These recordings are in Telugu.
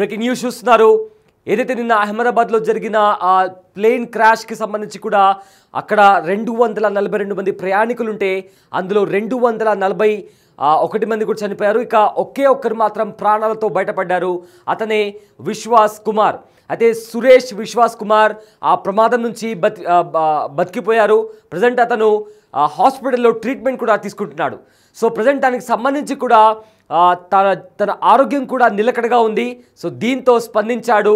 బ్రేకింగ్ న్యూస్ చూస్తున్నారు. ఏదైతే నిన్న అహ్మదాబాద్లో జరిగిన ఆ ప్లేన్ క్రాష్కి సంబంధించి కూడా అక్కడ 242 మంది ప్రయాణికులుంటే అందులో 241 మంది కూడా చనిపోయారు. ఇక ఒకే ఒక్కరు మాత్రం ప్రాణాలతో బయటపడ్డారు. అతనే విశ్వాస్ కుమార్. అయితే సురేష్ విశ్వాస్ కుమార్ ఆ ప్రమాదం నుంచి బతికిపోయారు. ప్రజెంట్ అతను హాస్పిటల్లో ట్రీట్మెంట్ కూడా తీసుకుంటున్నాడు. సో ప్రజెంట్ దానికి సంబంధించి కూడా తన ఆరోగ్యం కూడా నిలకడగా ఉంది. సో దీంతో స్పందించాడు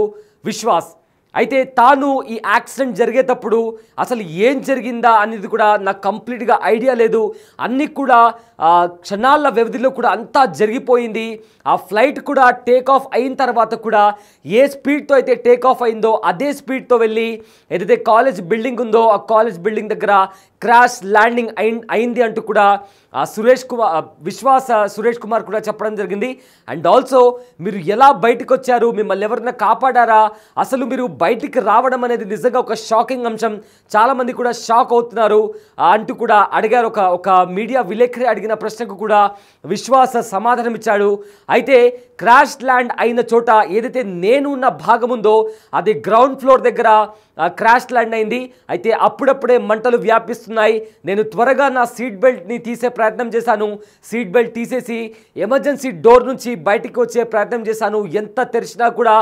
విశ్వాస్. అయితే తాను ఈ యాక్సిడెంట్ జరిగేటప్పుడు అసలు ఏం జరిగిందా అనేది కూడా నాకు కంప్లీట్గా ఐడియా లేదు. అన్నీ కూడా క్షణాల వ్యవధిలో కూడా అంతా జరిగిపోయింది. ఆ ఫ్లైట్ కూడా టేక్ ఆఫ్ అయిన తర్వాత కూడా ఏ స్పీడ్తో అయితే టేక్ ఆఫ్ అయిందో అదే స్పీడ్తో వెళ్ళి ఏదైతే కాలేజ్ బిల్డింగ్ ఉందో ఆ కాలేజ్ బిల్డింగ్ దగ్గర క్రాష్ ల్యాండింగ్ అయింది అంటూ కూడా సురేష్ కుమార్ కూడా చెప్పడం జరిగింది. అండ్ ఆల్సో మీరు ఎలా బయటకు వచ్చారు, మిమ్మల్ని ఎవరైనా కాపాడారా, అసలు మీరు బయటికి రావడం అనేది నిజంగా ఒక షాకింగ్ అంశం. చాలామంది కూడా షాక్ అవుతున్నారు అంటూ కూడా అడిగారు. ఒక మీడియా విలేకరి అడిగిన ప్రశ్నకు కూడా విశ్వాస సమాధానం ఇచ్చాడు. అయితే క్రాష్ ల్యాండ్ అయిన చోట ఏదైతే నేను ఉన్న భాగం ఉందో అది గ్రౌండ్ ఫ్లోర్ దగ్గర క్రాష్ ల్యాండ్ అయింది. అయితే అప్పుడప్పుడే మంటలు వ్యాపిస్తున్నాయి. నేను త్వరగా నా సీట్ బెల్ట్ని తీసే ప్రయత్నం చేశాను. సీట్ బెల్ట్ తీసేసి ఎమర్జెన్సీ డోర్ నుంచి బయటికి వచ్చే ప్రయత్నం చేశాను. ఎంత తెరిచినా కూడా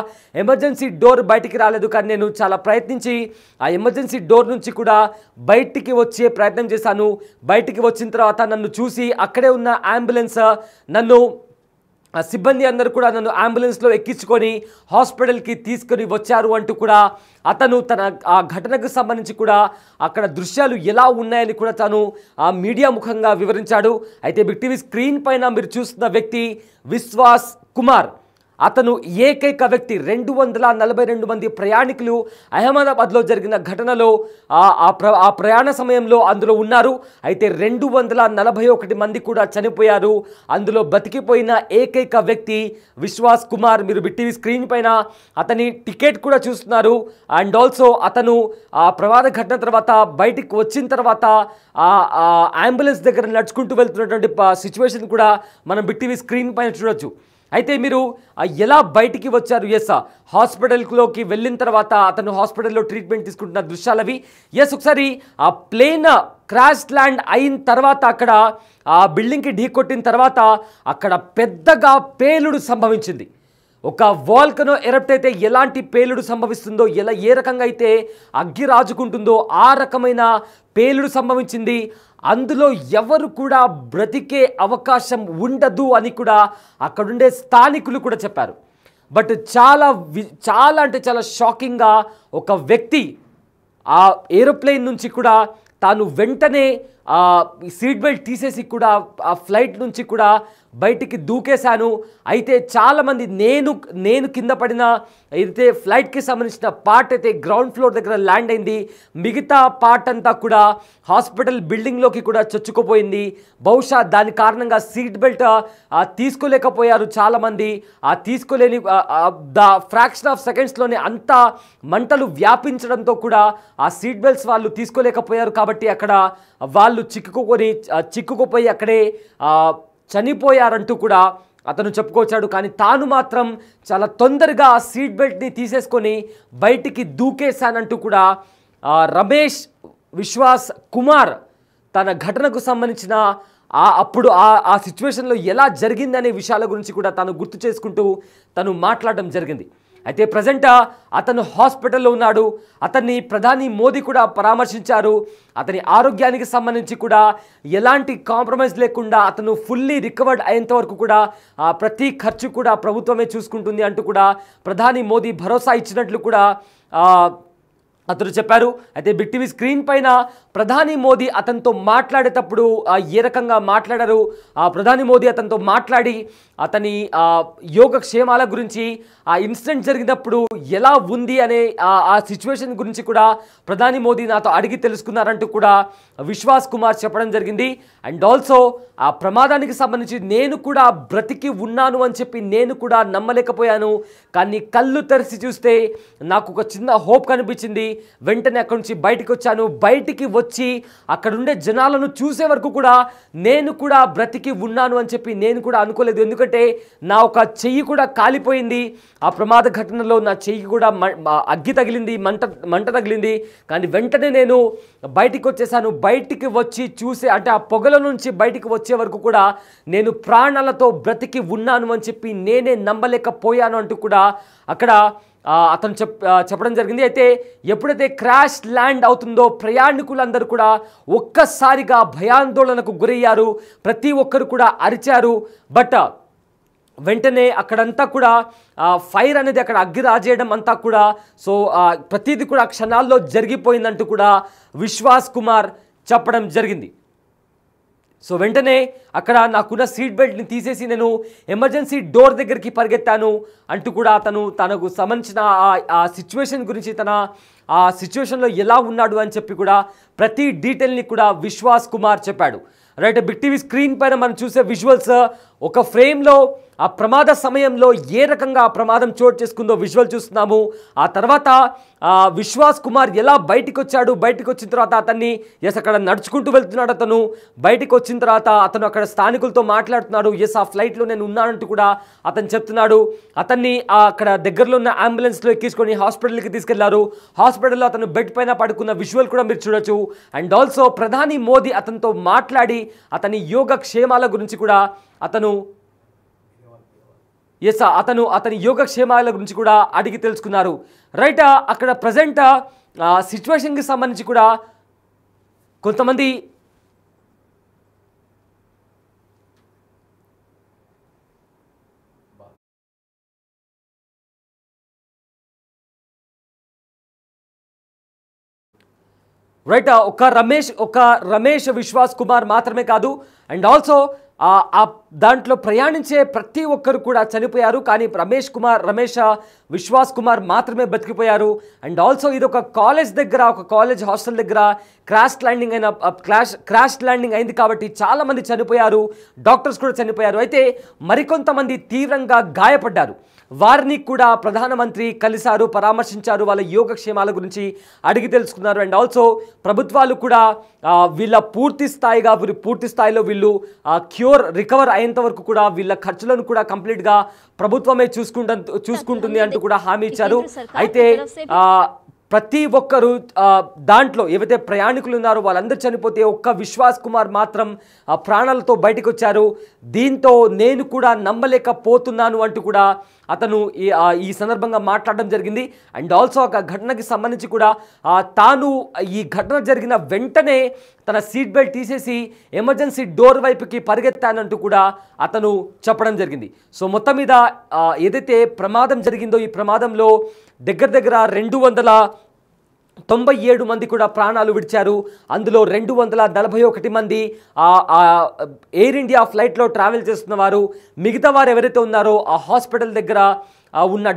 ఎమర్జెన్సీ డోర్ బయటికి రాలేదు. కానీ నేను చాలా ప్రయత్నించి ఆ ఎమర్జెన్సీ డోర్ నుంచి కూడా బయటికి వచ్చే ప్రయత్నం చేశాను. బయటికి వచ్చిన తర్వాత నన్ను చూసి అక్కడే ఉన్న అంబులెన్స్ సిబ్బంది అందరూ కూడా నన్ను అంబులెన్స్లో ఎక్కించుకొని హాస్పిటల్కి తీసుకొని వచ్చారు అంటూ కూడా అతను తన ఆ ఘటనకు సంబంధించి కూడా అక్కడ దృశ్యాలు ఎలా ఉన్నాయని కూడా తను ఆ మీడియా ముఖంగా వివరించాడు. అయితే బిగ్ టీవీ స్క్రీన్ పైన మీరు చూస్తున్న వ్యక్తి విశ్వాస్ కుమార్. అతను ఏకైక వ్యక్తి. 242 మంది ప్రయాణికులు అహ్మదాబాద్లో జరిగిన ఘటనలో ఆ ప్రయాణ సమయంలో అందులో ఉన్నారు. అయితే 241 మంది కూడా చనిపోయారు. అందులో బతికిపోయిన ఏకైక వ్యక్తి విశ్వాస్ కుమార్. మీరు బిగ్ టీవీ స్క్రీన్ పైన అతని టికెట్ కూడా చూస్తున్నారు. అండ్ ఆల్సో అతను ఆ ప్రమాద ఘటన తర్వాత బయటికి వచ్చిన తర్వాత అంబులెన్స్ దగ్గర నడుచుకుంటూ వెళ్తున్నటువంటి సిచ్యువేషన్ కూడా మనం బిగ్ టీవీ స్క్రీన్ పైన చూడొచ్చు. అయితే మీరు ఎలా బయటికి వచ్చారు? హాస్పిటల్లోకి వెళ్ళిన తర్వాత అతను హాస్పిటల్లో ట్రీట్మెంట్ తీసుకుంటున్న దృశ్యాలవి. ఒకసారి ఆ ప్లేన్ క్రాష్ ల్యాండ్ అయిన తర్వాత అక్కడ ఆ బిల్డింగ్కి ఢీ కొట్టిన తర్వాత అక్కడ పెద్దగా పేలుడు సంభవించింది. ఒక వాల్కనో ఎరప్ట్ అయితే ఎలాంటి పేలుడు సంభవిస్తుందో, ఏ రకంగా అయితే అగ్గి రాజుకుంటుందో ఆ రకమైన పేలుడు సంభవించింది. అందులో ఎవరు కూడా బ్రతికే అవకాశం ఉండదు అని కూడా అక్కడుండే స్థానికులు కూడా చెప్పారు. బట్ చాలా అంటే చాలా షాకింగ్గా ఒక వ్యక్తి ఆ ఏరోప్లేన్ నుంచి కూడా తాను వెంటనే సీట్ బెల్ట్ తీసేసి కూడా ఆ ఫ్లైట్ నుంచి కూడా బయటికి దూకేశాను. అయితే చాలామంది నేను కింద పడిన అయితే ఫ్లైట్కి సంబంధించిన పార్ట్ అయితే గ్రౌండ్ ఫ్లోర్ దగ్గర ల్యాండ్ అయింది. మిగతా పార్ట్ అంతా కూడా హాస్పిటల్ బిల్డింగ్లోకి కూడా చొచ్చుకుపోయింది. బహుశా దాని కారణంగా సీట్ బెల్ట్ తీసుకోలేకపోయారు చాలామంది. తీసుకోలేని ఫ్రాక్షన్ ఆఫ్ సెకండ్స్లోనే అంతా మంటలు వ్యాపించడంతో కూడా ఆ సీట్ బెల్ట్స్ వాళ్ళు తీసుకోలేకపోయారు. కాబట్టి అక్కడ వాళ్ళు చిక్కుకుపోయి అక్కడే చనిపోయారంటూ కూడా అతను చెప్పుకొచ్చాడు. కానీ తాను మాత్రం చాలా తొందరగా సీట్ బెల్ట్ని తీసేసుకొని బయటికి దూకేశానంటూ కూడా రమేష్ విశ్వాస్ కుమార్ తన ఘటనకు సంబంధించిన అప్పుడు ఆ సిచ్యువేషన్లో ఎలా జరిగిందనే విషయాల గురించి కూడా తను గుర్తు చేసుకుంటూ తను మాట్లాడడం జరిగింది. అయితే ప్రజెంట్ అతను హాస్పిటల్లో ఉన్నాడు. అతన్ని ప్రధాని మోదీ కూడా పరామర్శించారు. అతని ఆరోగ్యానికి సంబంధించి కూడా ఎలాంటి కాంప్రమైజ్ లేకుండా అతను ఫుల్లీ రికవర్డ్ అయ్యేంత వరకు కూడా ప్రతి ఖర్చు కూడా ప్రభుత్వమే చూసుకుంటుంది అంటూ కూడా ప్రధాని మోదీ భరోసా ఇచ్చినట్లు కూడా అతను చెప్పారు. అయితే బిగ్ టీవీ స్క్రీన్ పైన ప్రధాని మోదీ అతనితో మాట్లాడేటప్పుడు ఏ రకంగా మాట్లాడారు, ప్రధాని మోదీ అతనితో మాట్లాడి అతని యోగక్షేమాల గురించి, ఆ ఇన్సిడెంట్ జరిగినప్పుడు ఎలా ఉంది అనే ఆ సిచ్యువేషన్ గురించి కూడా ప్రధాని మోదీ నాతో అడిగి తెలుసుకున్నారంటూ కూడా విశ్వాస్ కుమార్ చెప్పడం జరిగింది. అండ్ ఆల్సో ఆ ప్రమాదానికి సంబంధించి నేను కూడా బ్రతికి ఉన్నాను అని చెప్పి నేను కూడా నమ్మలేకపోయాను. కానీ కళ్ళు తెరిచి చూస్తే నాకు ఒక చిన్న హోప్ కనిపించింది. వెంటనే అక్కడి నుంచి బయటికి వచ్చాను. బయటికి వచ్చి అక్కడుండే జనాలను చూసే వరకు కూడా నేను కూడా బ్రతికి ఉన్నాను అని చెప్పి నేను కూడా అనుకోలేదు. ఎందుకంటే నా ఒక చెయ్యి కూడా కాలిపోయింది. ఆ ప్రమాద ఘటనలో నా చెయ్యి కూడా అగ్గి తగిలింది, మంట తగిలింది. కానీ వెంటనే నేను బయటికి వచ్చేసాను. బయటికి వచ్చి చూసే అంటే ఆ పొగల నుంచి బయటికి వచ్చే వరకు కూడా నేను ప్రాణాలతో బ్రతికి ఉన్నాను అని చెప్పి నేనే నమ్మలేకపోయాను అంటూ కూడా అక్కడ అతను చెప్పడం జరిగింది. అయితే ఎప్పుడైతే క్రాష్ ల్యాండ్ అవుతుందో ప్రయాణికులందరూ కూడా ఒక్కసారిగా భయాందోళనకు గురయ్యారు. ప్రతి ఒక్కరు కూడా అరిచారు. బట్ వెంటనే అక్కడంతా కూడా ఫైర్ అనేది అక్కడ అగ్గి రాజేయడం అంతా కూడా సో ప్రతిదీ కూడా క్షణాల్లో జరిగిపోయిందంటూ కూడా విశ్వాస్ కుమార్ చెప్పడం జరిగింది. సో వెంటనే అక్కడ నాకున్న సీట్ బెల్ట్ని తీసేసి నేను ఎమర్జెన్సీ డోర్ దగ్గరికి పరిగెత్తాను అంటూ కూడా తనకు సంబంధించిన ఆ సిచ్యువేషన్ గురించి ఆ సిచ్యువేషన్లో ఎలా ఉన్నాడు అని చెప్పి కూడా ప్రతి డీటెయిల్ని కూడా విశ్వాస్ కుమార్ చెప్పాడు. రైట్, బిగ్ టీవీ స్క్రీన్ పైన మనం చూసే విజువల్స్ ఒక ఫ్రేమ్లో ఆ ప్రమాద సమయంలో ఏ రకంగా ఆ ప్రమాదం చోటు చేసుకుందో విజువల్ చూస్తున్నాము. ఆ తర్వాత విశ్వాస్ కుమార్ ఎలా బయటికి వచ్చాడు, బయటికి వచ్చిన తర్వాత అతన్ని అక్కడ నడుచుకుంటూ వెళ్తున్నాడు. అతను బయటికి వచ్చిన తర్వాత అతను అక్కడ స్థానికులతో మాట్లాడుతున్నాడు. ఆ ఫ్లైట్లో నేను ఉన్నానంటూ కూడా అతను చెప్తున్నాడు. అతన్ని అక్కడ దగ్గరలో ఉన్న అంబులెన్స్లో ఎక్కించుకొని హాస్పిటల్కి తీసుకెళ్లారు. హాస్పిటల్లో అతను బెడ్ పైన పడుకున్న విజువల్ కూడా మీరు చూడొచ్చు. అండ్ ఆల్సో ప్రధాని మోదీ అతనితో మాట్లాడి అతని యోగక్షేమాల గురించి కూడా అతని యోగక్షేమాల గురించి కూడా అడిగి తెలుసుకున్నారు. రైట్, అక్కడ ప్రజెంట్ సిచ్యువేషన్కి సంబంధించి కూడా కొంతమంది ఒక రమేష్ విశ్వాస్ కుమార్ మాత్రమే కాదు, అండ్ ఆల్సో దాంట్లో ప్రయాణించే ప్రతి ఒక్కరు కూడా చనిపోయారు. కానీ రమేష్ విశ్వాస్ కుమార్ మాత్రమే బతికిపోయారు. అండ్ ఆల్సో ఇది ఒక కాలేజ్ హాస్టల్ దగ్గర క్రాష్ ల్యాండింగ్ అయింది కాబట్టి చాలామంది చనిపోయారు. డాక్టర్స్ కూడా చనిపోయారు. అయితే మరికొంతమంది తీవ్రంగా గాయపడ్డారు. వారిని కూడా ప్రధానమంత్రి కలిశారు, పరామర్శించారు, వాళ్ళ యోగక్షేమాల గురించి అడిగి తెలుసుకున్నారు. అండ్ ఆల్సో ప్రభుత్వాలు కూడా వీళ్ళ పూర్తి స్థాయిలో వీళ్ళు రికవర్ అయ్యేంత వరకు కూడా వీళ్ళ ఖర్చులను కూడా కంప్లీట్గా ప్రభుత్వమే చూసుకుంటుంది అంటూ కూడా హామీ ఇచ్చారు. అయితే ప్రతి ఒక్కరు దాంట్లో ఏవైతే ప్రయాణికులు ఉన్నారో వాళ్ళందరూ చనిపోతే ఒక్క విశ్వాస్ కుమార్ మాత్రం ప్రాణాలతో బయటకు వచ్చారు. దీంతో నేను కూడా నమ్మలేకపోతున్నాను అంటూ కూడా అతను ఈ సందర్భంగా మాట్లాడడం జరిగింది. అండ్ ఆల్సో ఒక ఘటనకి సంబంధించి కూడా తాను ఈ ఘటన జరిగిన వెంటనే తన సీట్ బెల్ట్ తీసేసి ఎమర్జెన్సీ డోర్ వైపుకి పరిగెత్తానంటూ కూడా అతను చెప్పడం జరిగింది. సో మొత్తం మీద ఏదైతే ప్రమాదం జరిగిందో ఈ ప్రమాదంలో దగ్గర 297 మంది కూడా ప్రాణాలు విడిచారు. అందులో 241 మంది ఎయిర్ ఇండియా ఫ్లైట్లో ట్రావెల్ చేస్తున్న వారు. మిగతా వారు ఎవరైతే ఉన్నారో ఆ హాస్పిటల్ దగ్గర ఉన్న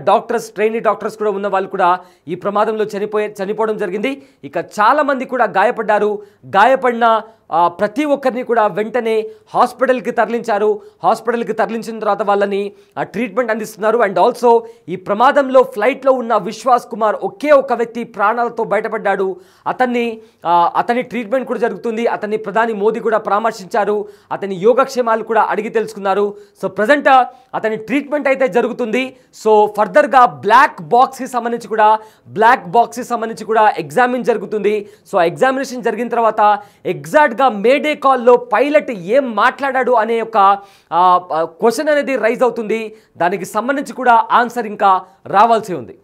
ట్రైనీ డాక్టర్స్ కూడా ఉన్న వాళ్ళు కూడా ఈ ప్రమాదంలో చనిపోవడం జరిగింది. ఇక చాలామంది కూడా గాయపడ్డారు. గాయపడిన ప్రతి ఒక్కరిని కూడా వెంటనే హాస్పిటల్కి తరలించారు. హాస్పిటల్కి తరలించిన తర్వాత వాళ్ళని ట్రీట్మెంట్ అందిస్తున్నారు. అండ్ ఆల్సో ఈ ప్రమాదంలో ఫ్లైట్లో ఉన్న విశ్వాస్ కుమార్ ఒకే ఒక వ్యక్తి ప్రాణాలతో బయటపడ్డాడు. అతని ట్రీట్మెంట్ కూడా జరుగుతుంది. అతన్ని ప్రధాని మోదీ కూడా పరామర్శించారు. అతని యోగక్షేమాలు కూడా అడిగి తెలుసుకున్నారు. సో ప్రజెంట్ అతని ట్రీట్మెంట్ అయితే జరుగుతుంది. సో ఫర్దర్గా బ్లాక్ బాక్స్కి సంబంధించి కూడా ఎగ్జామిన్ జరుగుతుంది. సో ఎగ్జామినేషన్ జరిగిన తర్వాత ఎగ్జాక్ట్గా మేడే కాల్లో పైలట్ ఏం మాట్లాడాడు అనే ఒక క్వశ్చన్ అనేది రైజ్ అవుతుంది. దానికి సంబంధించి కూడా ఆన్సర్ ఇంకా రావాల్సి ఉంది.